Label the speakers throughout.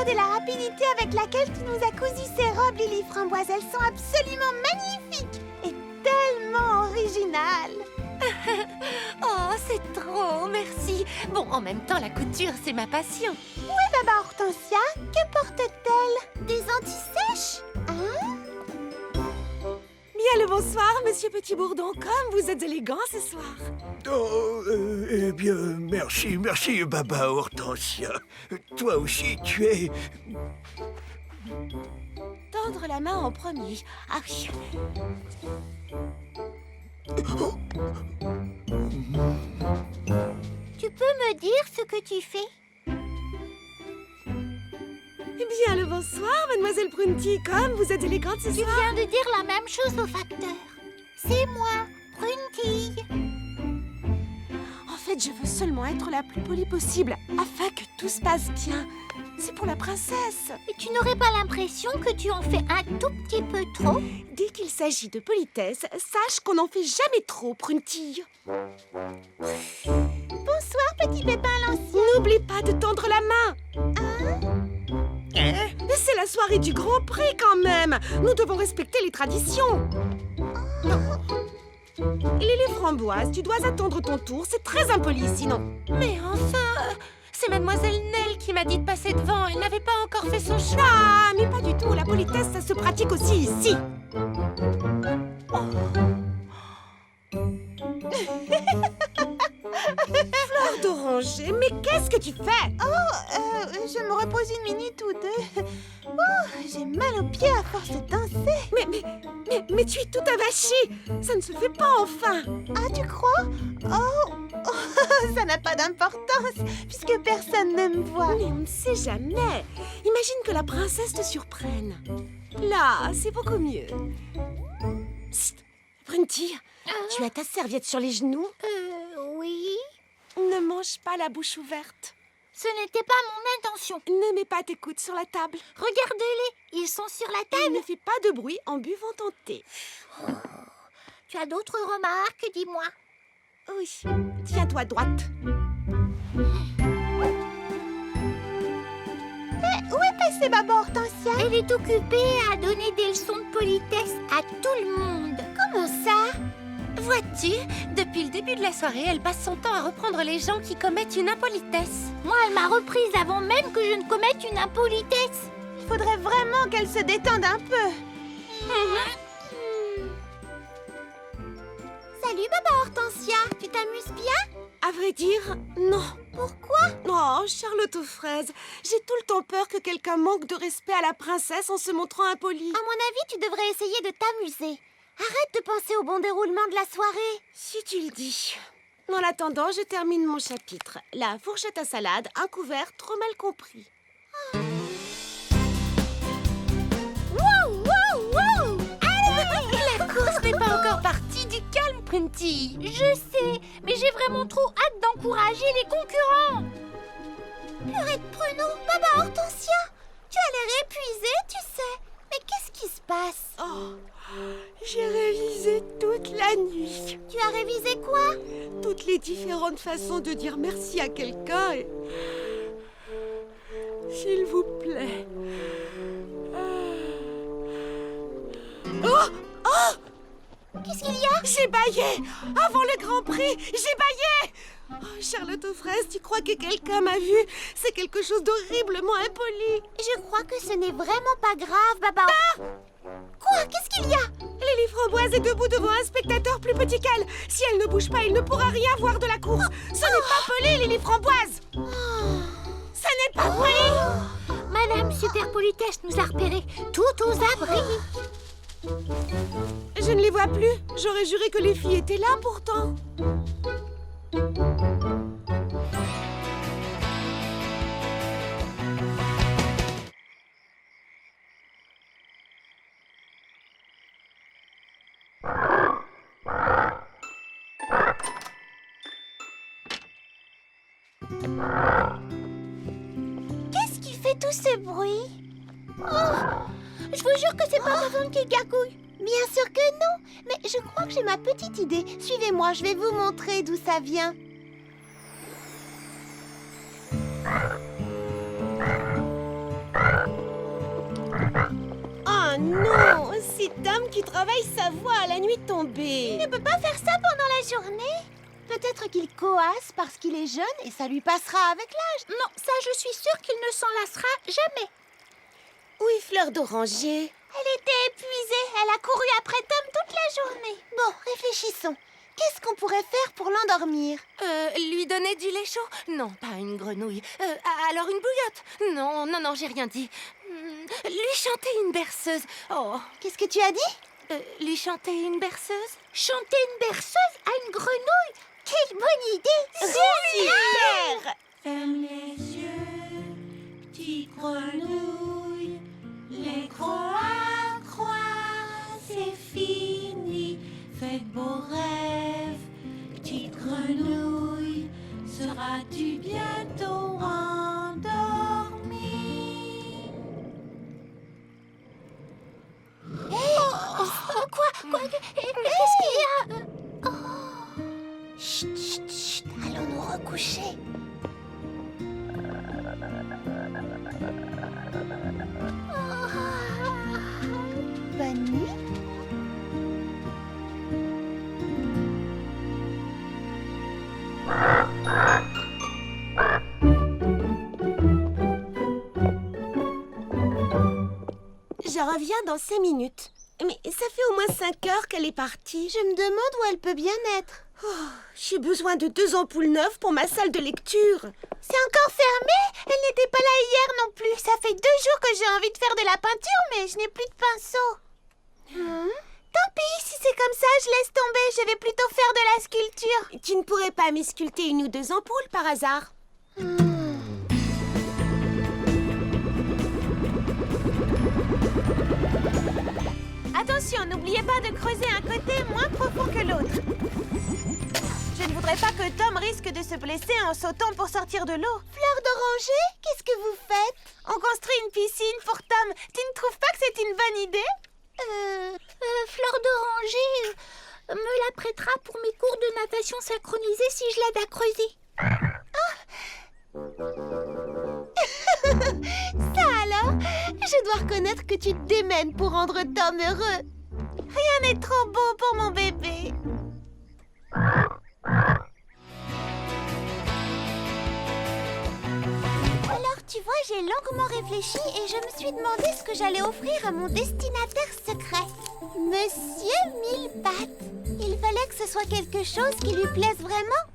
Speaker 1: de la rapidité avec laquelle tu nous as cousu ces robes, Lily Framboise. Elles sont absolument magnifiques et tellement originales.
Speaker 2: Oh, c'est trop, merci. Bon, en même temps, la couture, c'est ma passion.
Speaker 1: Où est Baba Hortensia? Que porte-t-elle? Des anti-sèches? Hein?
Speaker 3: Bien le bonsoir, monsieur Petit Bourdon. Comme vous êtes élégant ce soir.
Speaker 4: Oh, eh bien, merci, Baba Hortensia. Toi aussi, tu es...
Speaker 3: Tendre la main en premier. Ah oui.
Speaker 1: Tu peux me dire ce que tu fais?
Speaker 3: Bien le bonsoir, mademoiselle Prunty. Comme vous êtes élégante ce
Speaker 1: Tu
Speaker 3: soir.
Speaker 1: viens de dire la même chose au facteur. C'est moi, Prunty.
Speaker 3: En fait, je veux seulement être la plus polie possible, afin que tout se passe bien. C'est pour la princesse.
Speaker 1: Et tu n'aurais pas l'impression que tu en fais un tout petit peu trop?
Speaker 3: Dès qu'il s'agit de politesse, sache qu'on n'en fait jamais trop, Prunty.
Speaker 1: Bonsoir, petit pépin l'ancien.
Speaker 3: N'oublie pas de tendre la main. C'est la soirée du Grand Prix quand même. Nous devons respecter les traditions. Lily Framboise, tu dois attendre ton tour. C'est très impoli sinon.
Speaker 2: Mais enfin, c'est mademoiselle Nell qui m'a dit de passer devant. Elle n'avait pas encore fait son choix.
Speaker 3: Ah, mais pas du tout. La politesse, ça se pratique aussi ici. Fleur d'oranger, mais qu'est-ce que tu fais?
Speaker 1: Je me repose une minute ou deux. J'ai mal aux pieds à force de danser.
Speaker 3: Mais tu es tout avachi. Ça ne se fait pas enfin.
Speaker 1: Ah, tu crois? Ça n'a pas d'importance, puisque personne ne me voit.
Speaker 3: Mais on ne sait jamais. Imagine que la princesse te surprenne. Là, c'est beaucoup mieux. Psst, Prunty, tu as ta serviette sur les genoux?
Speaker 1: Oui.
Speaker 3: Ne mange pas la bouche ouverte.
Speaker 1: Ce n'était pas mon intention.
Speaker 3: Ne mets pas tes coudes sur la table.
Speaker 1: Regardez-les, ils sont sur la
Speaker 3: Et
Speaker 1: table.
Speaker 3: ne fais pas de bruit en buvant ton thé.
Speaker 1: Tu as d'autres remarques, dis-moi.
Speaker 3: Oui, tiens-toi droite.
Speaker 1: Où est passée Baba Hortensia? Elle est occupée à donner des leçons de politesse à tout le monde. Comment ça?
Speaker 2: Vois-tu, depuis le début de la soirée, elle passe son temps à reprendre les gens qui commettent une impolitesse.
Speaker 1: Moi, elle m'a reprise avant même que je ne commette une impolitesse. Il faudrait vraiment qu'elle se détende un peu. Salut Baba Hortensia, tu t'amuses bien?
Speaker 3: À vrai dire, non.
Speaker 1: Pourquoi?
Speaker 3: Oh, Charlotte aux fraises, j'ai tout le temps peur que quelqu'un manque de respect à la princesse en se montrant impoli.
Speaker 1: À mon avis, tu devrais essayer de t'amuser. Arrête de penser au bon déroulement de la soirée.
Speaker 3: Si tu le dis. En attendant, je termine mon chapitre. La fourchette à salade, un couvert trop mal compris.
Speaker 1: Wow, wow, wow! Allez!
Speaker 2: La course n'est pas encore partie, du calme, Prunty.
Speaker 1: Je sais, mais j'ai vraiment trop hâte d'encourager les concurrents. Purée de pruneau, Baba Hortensia, tu as l'air épuisée, tu sais. Mais qu'est-ce qui se passe?
Speaker 3: Oh, j'ai révisé toute la nuit.
Speaker 1: Tu as révisé quoi?
Speaker 3: Toutes les différentes façons de dire merci à quelqu'un et... S'il vous plaît. Oh! Oh!
Speaker 1: Qu'est-ce qu'il y a?
Speaker 3: J'ai bâillé! Avant le Grand Prix, j'ai bâillé! Oh, Charlotte aux fraises, tu crois que quelqu'un m'a vu? C'est quelque chose d'horriblement impoli.
Speaker 1: Je crois que ce n'est vraiment pas grave, Baba. Quoi? Qu'est-ce qu'il y a?
Speaker 3: Lily Framboise est debout devant un spectateur plus petit qu'elle. Si elle ne bouge pas, il ne pourra rien voir de la course. Ce n'est pas poli, Lily Framboise! Ce n'est pas poli!
Speaker 1: Madame Super Politesse nous a repérés, tout aux abris.
Speaker 3: Je ne les vois plus. J'aurais juré que les filles étaient là pourtant.
Speaker 1: Qu'est-ce qui fait tout ce bruit? Je vous jure que c'est pas ma femme qui gargouille. Bien sûr que non, mais je crois que j'ai ma petite idée. Suivez-moi, je vais vous montrer d'où ça vient.
Speaker 3: Oh non, c'est Tom qui travaille sa voix à la nuit tombée.
Speaker 1: Il ne peut pas faire ça pendant la journée. Peut-être qu'il coasse parce qu'il est jeune et ça lui passera avec l'âge. Non, ça je suis sûre qu'il ne s'en lassera jamais.
Speaker 3: Où est Fleur d'Oranger?
Speaker 1: Elle était épuisée, elle a couru après Tom toute la journée. Bon, réfléchissons. Qu'est-ce qu'on pourrait faire pour l'endormir?
Speaker 2: Lui donner du lait chaud? Non, pas une grenouille. Alors une bouillotte? Non, non, non, j'ai rien dit. Lui chanter une berceuse. Oh,
Speaker 1: Qu'est-ce que tu as dit?
Speaker 2: lui chanter une berceuse?
Speaker 1: Chanter une berceuse à une grenouille? Quelle bonne idée! Super!
Speaker 5: Ferme les yeux, petite grenouille. Les croix, c'est fini. Fais de beaux rêves, petite grenouille. Seras-tu bientôt endormie?
Speaker 1: Quoi? Qu'est-ce qu'il y a? Chut, chut, chut, allons nous recoucher. Bonne nuit.
Speaker 3: Je reviens dans 5 minutes. Mais ça fait au moins 5 heures qu'elle est partie.
Speaker 1: Je me demande où elle peut bien être.
Speaker 3: J'ai besoin de 2 ampoules neuves pour ma salle de lecture.
Speaker 1: C'est encore fermé? Elle n'était pas là hier non plus. Ça fait 2 jours que j'ai envie de faire de la peinture, mais je n'ai plus de pinceau. Tant pis, si c'est comme ça, je laisse tomber. Je vais plutôt faire de la sculpture.
Speaker 3: Tu ne pourrais pas m'esculpter 1 ou 2 ampoules par hasard?
Speaker 1: Attention, n'oubliez pas de creuser un côté moins profond que l'autre. Je ne voudrais pas que Tom risque de se blesser en sautant pour sortir de l'eau. Fleur d'oranger, qu'est-ce que vous faites? On construit une piscine pour Tom. Tu ne trouves pas que c'est une bonne idée? Fleur d'oranger me la prêtera pour mes cours de natation synchronisés si je l'aide à creuser. Ça alors? Je dois reconnaître que tu te démènes pour rendre Tom heureux. Rien n'est trop beau pour mon bébé. Alors, tu vois, j'ai longuement réfléchi et je me suis demandé ce que j'allais offrir à mon destinataire secret. Monsieur Millepattes. Il fallait que ce soit quelque chose qui lui plaise vraiment.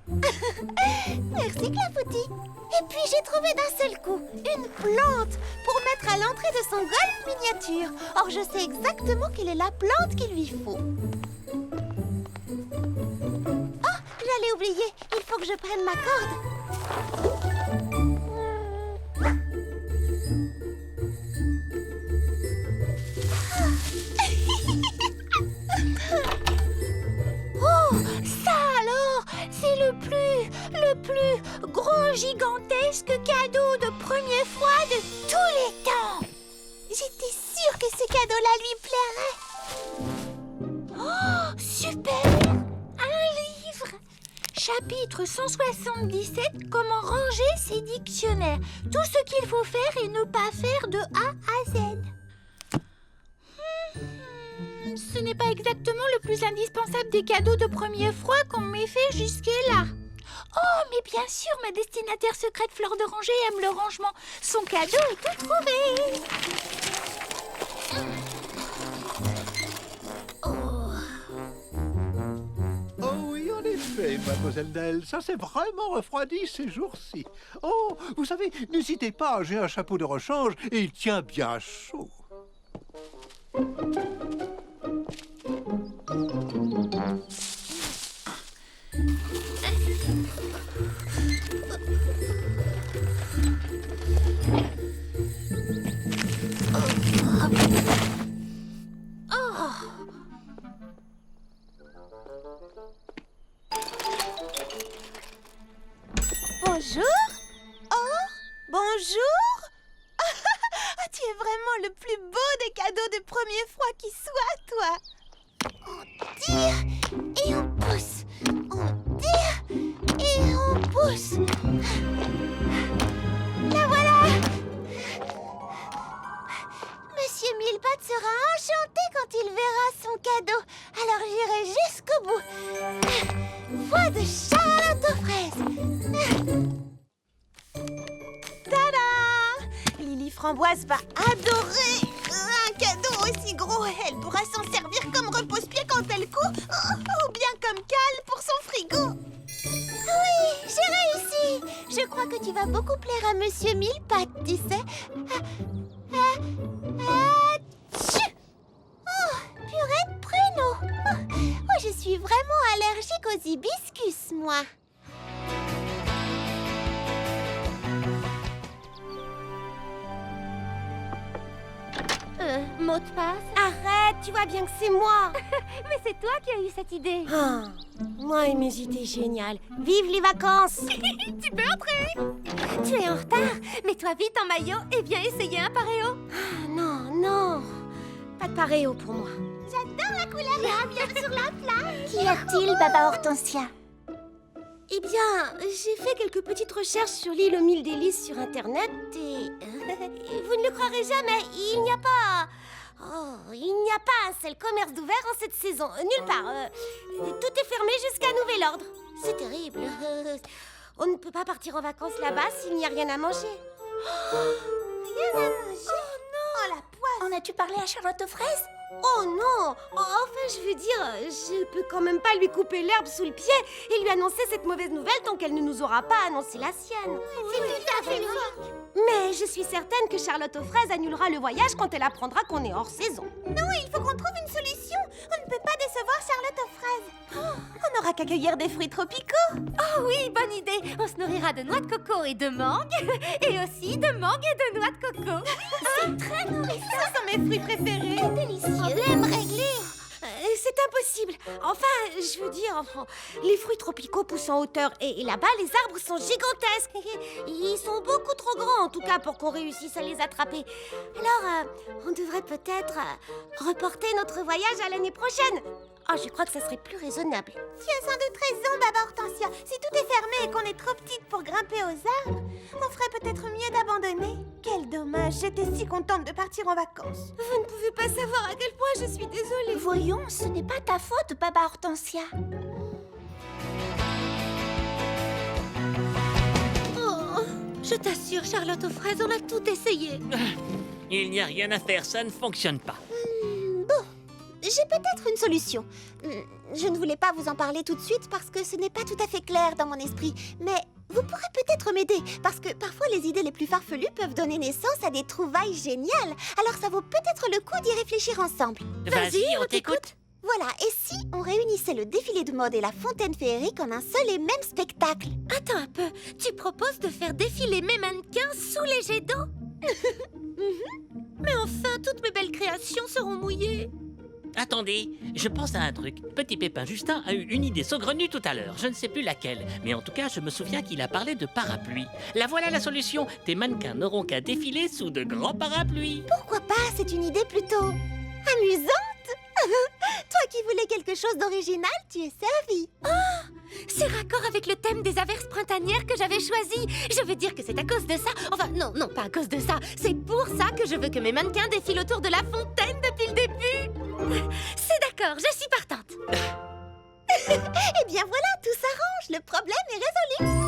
Speaker 1: Merci, Clafoutis. Et puis, j'ai trouvé d'un seul coup une plante pour mettre à l'entrée de son golf miniature. Or, je sais exactement quelle est la plante qu'il lui faut. Oh, j'allais oublier. Il faut que je prenne ma corde. Oh, ça alors, c'est le plus gros, gigantesque cadeau de première fois de tous les temps. J'étais sûre que ce cadeau-là lui plairait. Oh, super! Un livre! Chapitre 177, comment ranger ses dictionnaires. Tout ce qu'il faut faire et ne pas faire de A à Z. Ce n'est pas exactement le plus indispensable des cadeaux de première fois qu'on m'ait fait jusque-là. Oh, mais bien sûr, ma destinataire secrète Fleur d'Oranger aime le rangement. Son cadeau est tout trouvé.
Speaker 6: Oh oui, en effet, mademoiselle Nell, ça s'est vraiment refroidi ces jours-ci. Oh, vous savez, n'hésitez pas, j'ai un chapeau de rechange et il tient bien chaud.
Speaker 1: Bonjour. Oh, bonjour. Ah, tu es vraiment le plus beau des cadeaux de première fois qui soit, toi. Oh, dire de Charlotte aux fraises. Tada! Lily Framboise va adorer un cadeau aussi gros. Elle pourra s'en servir comme repose-pied quand elle court ou bien comme cale pour son frigo. Oui, j'ai réussi. Je crois que tu vas beaucoup plaire à Monsieur Millepattes, tu sais. Tchou! Oh, purée de pruneaux. Oh, je suis vraiment allergique aux hibiscus, moi.
Speaker 2: Mot de passe?
Speaker 3: Arrête, tu vois bien que c'est moi.
Speaker 2: Mais c'est toi qui as eu cette idée.
Speaker 3: Ah, moi et mes idées géniales. Vive les vacances.
Speaker 2: Tu peux entrer. Tu es en retard. Mets-toi vite en maillot et viens essayer un paréo.
Speaker 3: Ah, non, non. Pas de paréo pour moi.
Speaker 1: J'adore la couleur bien sur la plage. Qu'y a-t-il, Baba Hortensia?
Speaker 3: Eh bien, j'ai fait quelques petites recherches sur l'île aux mille délices sur Internet et... vous ne le croirez jamais, il n'y a pas... Oh, il n'y a pas un seul commerce d'ouvert en cette saison. Nulle part. Tout est fermé jusqu'à nouvel ordre. C'est terrible. On ne peut pas partir en vacances là-bas s'il n'y a rien à manger.
Speaker 1: Rien à manger. Oh non. Oh la poisse.
Speaker 2: En as-tu parlé à Charlotte aux fraises?
Speaker 3: Oh non! Enfin, je veux dire, je peux quand même pas lui couper l'herbe sous le pied et lui annoncer cette mauvaise nouvelle tant qu'elle ne nous aura pas annoncé la sienne.
Speaker 1: C'est tout à fait logique.
Speaker 3: Mais je suis certaine que Charlotte aux fraises annulera le voyage quand elle apprendra qu'on est hors saison.
Speaker 1: Non, il faut qu'on trouve une solution. On ne peut pas décevoir Charlotte aux fraises. On n'aura qu'à cueillir des fruits tropicaux.
Speaker 2: Oh oui, bonne idée. On se nourrira de noix de coco et de mangue. Et aussi de mangue et de noix de coco.
Speaker 1: C'est très nourrissant. Ce sont mes fruits préférés.
Speaker 3: Délicieux.
Speaker 1: Problème réglé.
Speaker 3: C'est impossible. Enfin, je veux dire, les fruits tropicaux poussent en hauteur et là-bas, les arbres sont gigantesques. Ils sont beaucoup trop grands, en tout cas, pour qu'on réussisse à les attraper. Alors, on devrait peut-être reporter notre voyage à l'année prochaine. Oh, je crois que ça serait plus raisonnable.
Speaker 1: Tu as sans doute raison, Baba Hortensia. Si tout est fermé et qu'on est trop petite pour grimper aux arbres, on ferait peut-être mieux d'abandonner. Quel dommage, j'étais si contente de partir en vacances.
Speaker 3: Vous ne pouvez pas savoir à quel point je suis désolée.
Speaker 1: Voyons, ce n'est pas ta faute, Baba Hortensia.
Speaker 2: Oh, je t'assure, Charlotte aux fraises, on a tout essayé.
Speaker 7: Il n'y a rien à faire, ça ne fonctionne pas.
Speaker 1: J'ai peut-être une solution. Je ne voulais pas vous en parler tout de suite parce que ce n'est pas tout à fait clair dans mon esprit. Mais vous pourrez peut-être m'aider parce que parfois les idées les plus farfelues peuvent donner naissance à des trouvailles géniales. Alors ça vaut peut-être le coup d'y réfléchir ensemble.
Speaker 7: Vas-y, on t'écoute.
Speaker 1: Voilà, et si on réunissait le défilé de mode et la fontaine féerique en un seul et même spectacle?
Speaker 2: Attends un peu, tu proposes de faire défiler mes mannequins sous les jets d'eau? Mais enfin, toutes mes belles créations seront mouillées.
Speaker 7: Attendez, je pense à un truc. Petit Pépin Justin a eu une idée saugrenue tout à l'heure. Je ne sais plus laquelle, mais en tout cas, je me souviens qu'il a parlé de parapluie. La voilà la solution. Tes mannequins n'auront qu'à défiler sous de grands parapluies.
Speaker 1: Pourquoi pas? C'est une idée plutôt amusante. Toi qui voulais quelque chose d'original, tu es servi.
Speaker 2: C'est raccord avec le thème des averses printanières que j'avais choisi. Je veux dire que c'est à cause de ça. Enfin, non, pas à cause de ça. C'est pour ça que je veux que mes mannequins défilent autour de la fontaine depuis le début. C'est d'accord, je suis partante.
Speaker 1: Eh bien voilà, tout s'arrange. Le problème est résolu.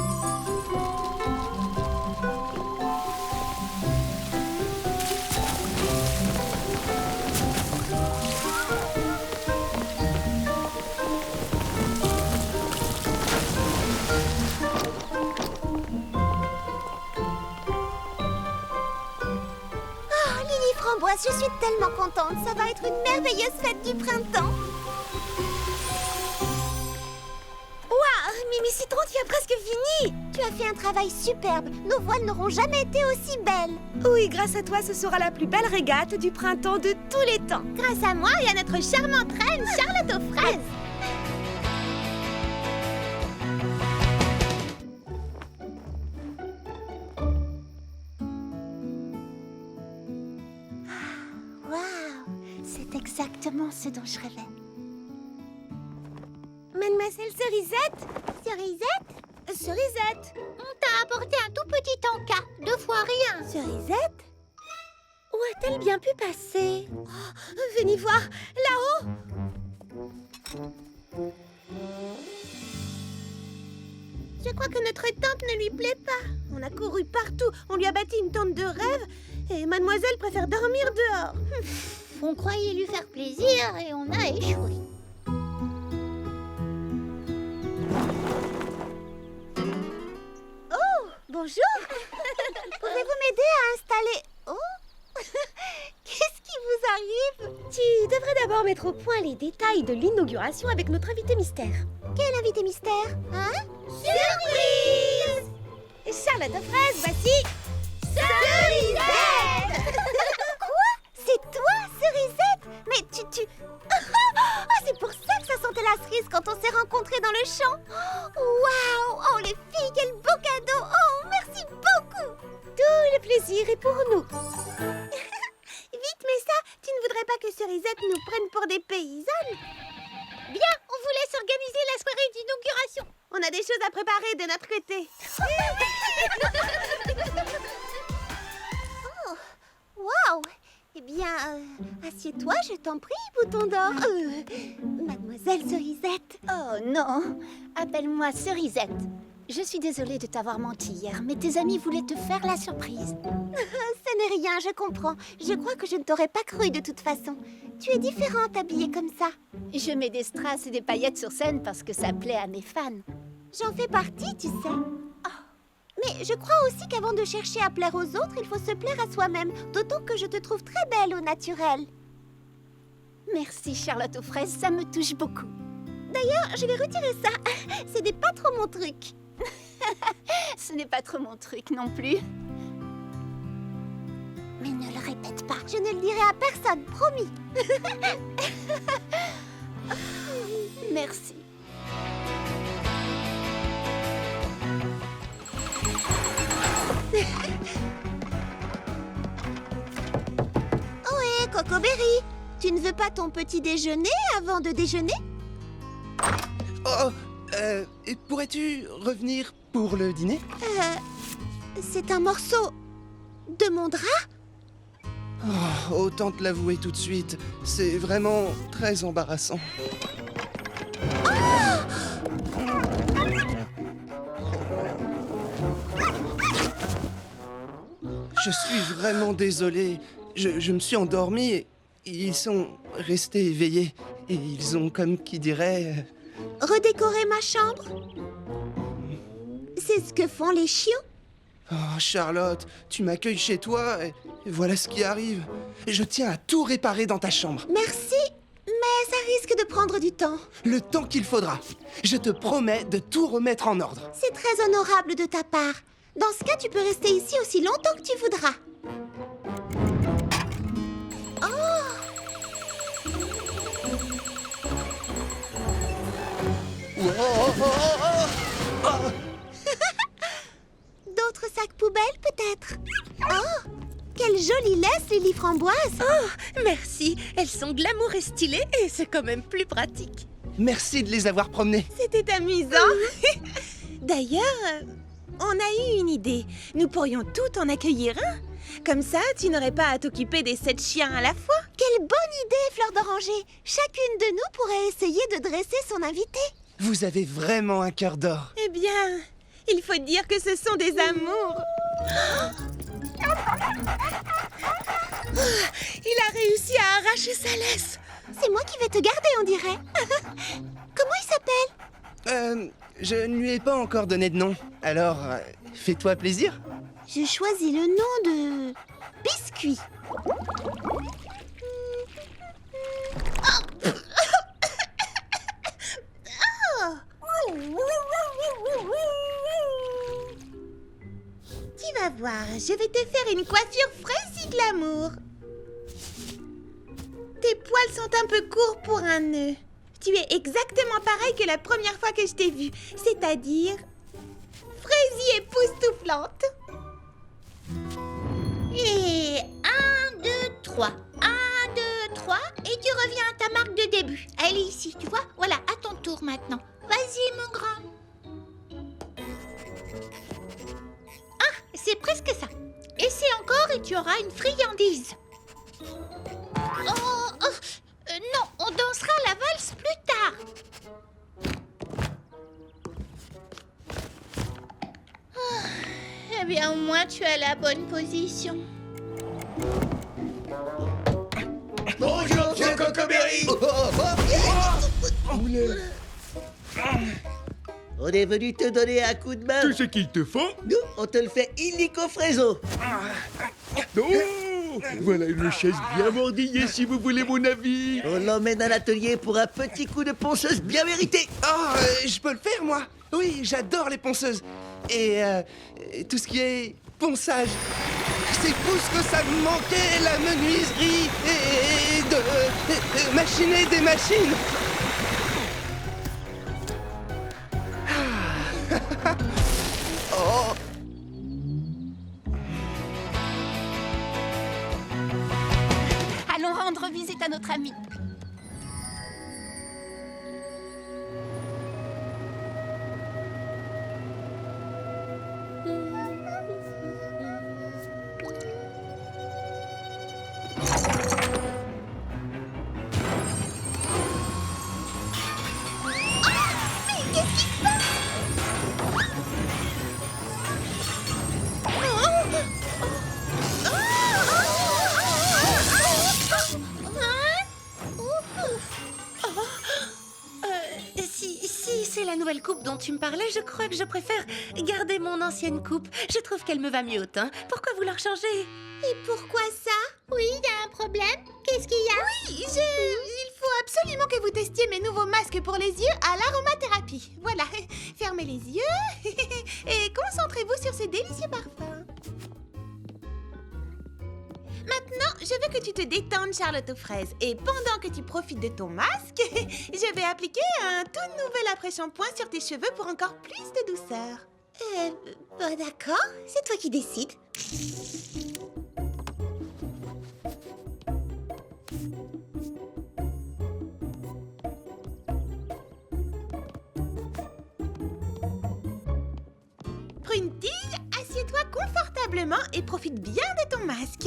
Speaker 1: Framboise, je suis tellement contente. Ça va être une merveilleuse fête du printemps. Waouh, Mimi Citron, tu as presque fini. Tu as fait un travail superbe. Nos voiles n'auront jamais été aussi belles.
Speaker 3: Oui, grâce à toi, ce sera la plus belle régate du printemps de tous les temps.
Speaker 1: Grâce à moi et à notre charmante reine, Charlotte aux fraises. Exactement ce dont je rêvais.
Speaker 3: Mademoiselle Cerisette?
Speaker 1: Cerisette?
Speaker 3: Cerisette?
Speaker 1: On t'a apporté un tout petit encas, 2 fois rien.
Speaker 3: Cerisette?
Speaker 2: Où a-t-elle bien pu passer?
Speaker 3: Venez voir, là-haut.
Speaker 1: Je crois que notre tante ne lui plaît pas. On a couru partout, on lui a bâti une tente de rêve et mademoiselle préfère dormir dehors.
Speaker 3: On croyait lui faire plaisir et on a échoué.
Speaker 1: Oh, bonjour. Pouvez-vous m'aider à installer... Oh, qu'est-ce qui vous arrive?
Speaker 3: Tu devrais d'abord mettre au point les détails de l'inauguration avec notre invité mystère.
Speaker 1: Quel invité mystère? Hein?
Speaker 3: Surprise! Charlotte aux fraises, voici Cerisette!
Speaker 1: Quoi? C'est toi, Cerisette? Mais tu... Ah, c'est pour ça que ça sentait la cerise quand on s'est rencontrés dans le champ. Waouh! Oh, les filles, quel beau cadeau! Oh, merci beaucoup!
Speaker 3: Tout le plaisir est pour nous.
Speaker 1: Vite, mais ça, tu ne voudrais pas que Cerisette nous prenne pour des paysannes?
Speaker 3: Bien, on vous laisse organiser la soirée d'inauguration.
Speaker 1: On a des choses à préparer de notre côté. Oh, waouh! Eh bien, assieds-toi, je t'en prie, bouton d'or. Mademoiselle Cerisette.
Speaker 3: Oh non, appelle-moi Cerisette. Je suis désolée de t'avoir menti hier, mais tes amis voulaient te faire la surprise.
Speaker 1: Ce n'est rien, je comprends. Je crois que je ne t'aurais pas cru de toute façon. Tu es différente habillée comme ça.
Speaker 3: Je mets des strass et des paillettes sur scène parce que ça plaît à mes fans.
Speaker 1: J'en fais partie, tu sais. Mais je crois aussi qu'avant de chercher à plaire aux autres, il faut se plaire à soi-même. D'autant que je te trouve très belle au naturel.
Speaker 3: Merci Charlotte aux fraises, ça me touche beaucoup.
Speaker 1: D'ailleurs, je vais retirer ça. Ce n'est pas trop mon truc.
Speaker 3: Ce n'est pas trop mon truc non plus.
Speaker 1: Mais ne le répète pas. Je ne le dirai à personne, promis.
Speaker 3: Merci.
Speaker 1: Ohé, Cocoberry, tu ne veux pas ton petit déjeuner avant de déjeuner?
Speaker 8: Oh, pourrais-tu revenir pour le dîner?
Speaker 1: C'est un morceau de mon drap?
Speaker 8: Oh, autant te l'avouer tout de suite, c'est vraiment très embarrassant. Je suis vraiment désolé. Je me suis endormi et ils sont restés éveillés. Et ils ont, comme qui dirait...
Speaker 1: Redécorer ma chambre? C'est ce que font les chiots?
Speaker 8: Oh, Charlotte, tu m'accueilles chez toi et voilà ce qui arrive. Je tiens à tout réparer dans ta chambre.
Speaker 1: Merci, mais ça risque de prendre du temps.
Speaker 8: Le temps qu'il faudra. Je te promets de tout remettre en ordre.
Speaker 1: C'est très honorable de ta part. Dans ce cas, tu peux rester ici aussi longtemps que tu voudras. D'autres sacs poubelles, peut-être? Oh, quelle jolie laisse, Lily Framboise!
Speaker 2: Oh, merci. Elles sont glamour et stylées et c'est quand même plus pratique.
Speaker 8: Merci de les avoir promenés.
Speaker 1: C'était amusant. D'ailleurs, on a eu une idée. Nous pourrions tout en accueillir un. Comme ça, tu n'aurais pas à t'occuper des 7 chiens à la fois. Quelle bonne idée, Fleur d'Oranger. Chacune de nous pourrait essayer de dresser son invité.
Speaker 8: Vous avez vraiment un cœur d'or.
Speaker 1: Eh bien, il faut dire que ce sont des amours.
Speaker 2: Il a réussi à arracher sa laisse.
Speaker 1: C'est moi qui vais te garder, on dirait. Comment il s'appelle?
Speaker 8: Je ne lui ai pas encore donné de nom. Alors, fais-toi plaisir.
Speaker 1: Je choisis le nom de... Biscuit. Tu vas voir, je vais te faire une coiffure fraîche et glamour. Tes poils sont un peu courts pour un nœud. Tu es exactement pareil que la première fois que je t'ai vue, c'est-à-dire fraîche et époustouflante.
Speaker 3: Et 1, 2, 3. 1, 2, 3. Et tu reviens à ta marque de début. Elle est ici, tu vois? Voilà, à ton tour maintenant. Vas-y, mon grand. Ah, c'est presque ça. Essaie encore et tu auras une friandise. Non, on dansera la valse plus tard.
Speaker 5: Eh bien, au moins, tu as la bonne position.
Speaker 4: Bonjour, monsieur Cocoberry.
Speaker 9: On est venu te donner un coup de main.
Speaker 4: Tout ce qu'il te faut.
Speaker 9: Nous, on te le fait illico fréso.
Speaker 4: Oh, voilà une chaise bien mordillée si vous voulez mon avis.
Speaker 9: On l'emmène à l'atelier pour un petit coup de ponceuse bien mérité.
Speaker 8: Oh, je peux le faire, moi. Oui, j'adore les ponceuses. Et tout ce qui est ponçage. C'est tout ce que ça me manquait, la menuiserie et de machiner des machines. Oh.
Speaker 5: Allons rendre visite à notre ami.
Speaker 2: Si c'est la nouvelle coupe dont tu me parlais, je crois que je préfère garder mon ancienne coupe. Je trouve qu'elle me va mieux au teint. Pourquoi vouloir changer?
Speaker 3: Et pourquoi ça?
Speaker 5: Oui, il y a un problème. Qu'est-ce qu'il y a?
Speaker 1: Oui, il faut absolument que vous testiez mes nouveaux masques pour les yeux à l'aromathérapie. Voilà, fermez les yeux et concentrez-vous sur ce délicieux parfum. Maintenant, je veux que tu te détendes, Charlotte aux fraises. Et pendant que tu profites de ton masque, je vais appliquer un tout nouvel après-shampoing sur tes cheveux pour encore plus de douceur.
Speaker 3: D'accord, c'est toi qui décides.
Speaker 1: Prunty, assieds-toi confortablement et profite bien de ton masque.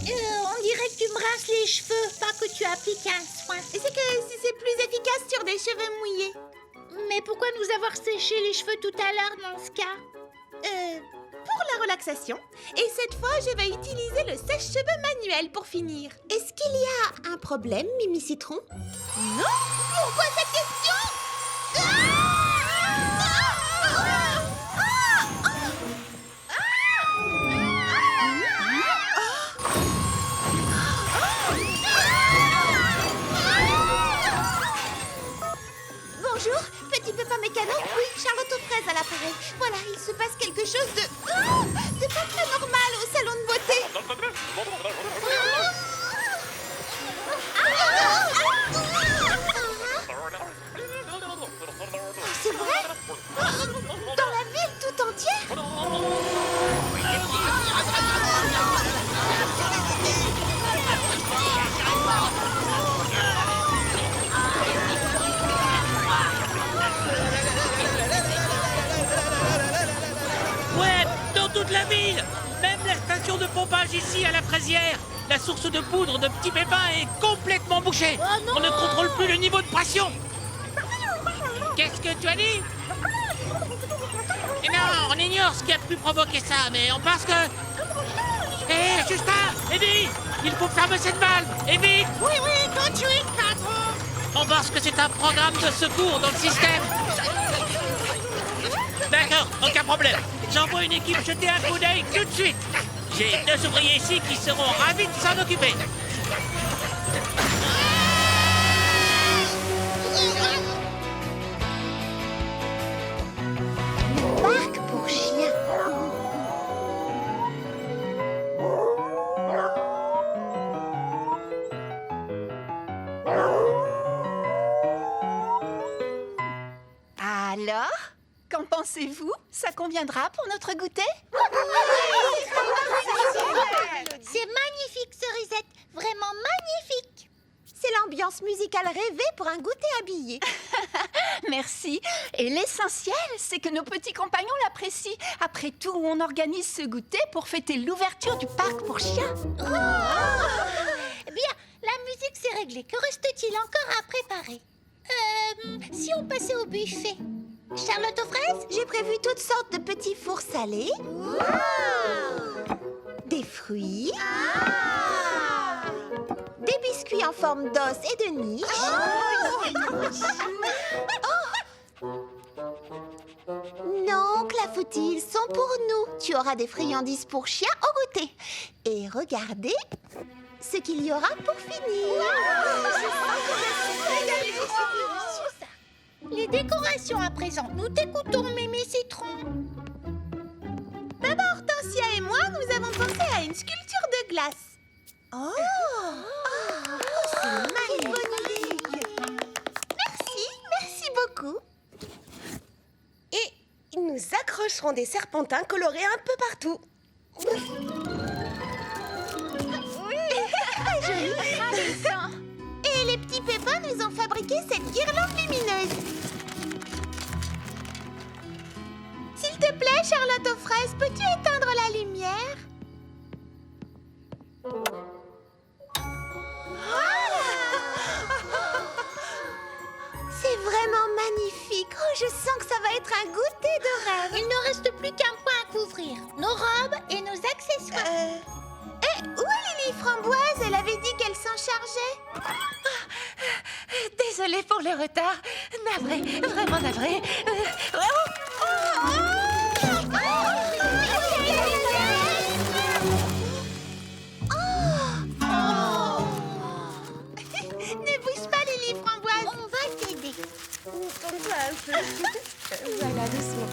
Speaker 5: On dirait que tu me rinces les cheveux, pas que tu appliques un soin.
Speaker 1: C'est que c'est plus efficace sur des cheveux mouillés.
Speaker 5: Mais pourquoi nous avoir séché les cheveux tout à l'heure dans ce cas?
Speaker 1: Pour la relaxation. Et cette fois, je vais utiliser le sèche-cheveux manuel pour finir.
Speaker 3: Est-ce qu'il y a un problème, Mimi Citron?
Speaker 1: Non? Pourquoi cette question?
Speaker 3: Bonjour, petit pépin mécano. Oui, Charlotte aux fraises à l'appareil. Voilà, il se passe quelque chose de pas très normal au salon de beauté. C'est vrai? Dans la ville tout entière?
Speaker 7: Ouais, dans toute la ville. Même la station de pompage ici à la Fraisière. La source de poudre de Petit Pépin est complètement bouchée. On ne contrôle plus le niveau de pression. Qu'est-ce que tu as dit? Et non, on ignore ce qui a pu provoquer ça, mais on pense que... Hé, Justin, Evie, il faut fermer cette valve, et vite.
Speaker 5: Oui, tout de suite, patron.
Speaker 7: On pense que c'est un programme de secours dans le système. D'accord, aucun problème. J'envoie une équipe jeter un coup d'œil tout de suite. J'ai 2 ouvriers ici qui seront ravis de s'en occuper.
Speaker 3: Parc pour chiens.
Speaker 5: Alors, qu'en pensez-vous? Ça conviendra pour notre goûter? C'est magnifique, Cerisette. Vraiment magnifique.
Speaker 3: C'est l'ambiance musicale rêvée pour un goûter habillé.
Speaker 5: Merci. Et l'essentiel, c'est que nos petits compagnons l'apprécient. Après tout, on organise ce goûter pour fêter l'ouverture du parc pour chiens. Bien, la musique c'est réglé. Que reste-t-il encore à préparer? Si on passait au buffet?
Speaker 1: Charlotte aux fraises, j'ai prévu toutes sortes de petits fours salés. Des fruits. Des biscuits en forme d'os et de niche. Non, Clafoutis, ils sont pour nous. Tu auras des friandises pour chiens au goûter. Et regardez ce qu'il y aura pour finir.
Speaker 2: Les décorations à présent. Nous t'écoutons, Mémé Citron.
Speaker 1: Maman Hortensia et moi, nous avons pensé à une sculpture de glace. C'est magnifique. Merci beaucoup.
Speaker 3: Et nous accrocherons des serpentins colorés un peu partout.
Speaker 1: Et les petits pépins nous ont fabriqué cette guirlande lumineuse. S'il te plaît, Charlotte aux fraises, peux-tu éteindre la lumière? C'est vraiment magnifique. Oh, je sens que ça va être un goûter de rêve.
Speaker 2: Il ne reste plus qu'un point à couvrir. Nos robes et nos accessoires.
Speaker 1: Où est Lily Framboise? Elle avait dit qu'elle s'en chargeait.
Speaker 2: Désolée pour le retard. Navrée, vraiment navrée.
Speaker 1: Ne bouge pas, Lily Framboise.
Speaker 2: On va t'aider.
Speaker 3: Voilà, doucement.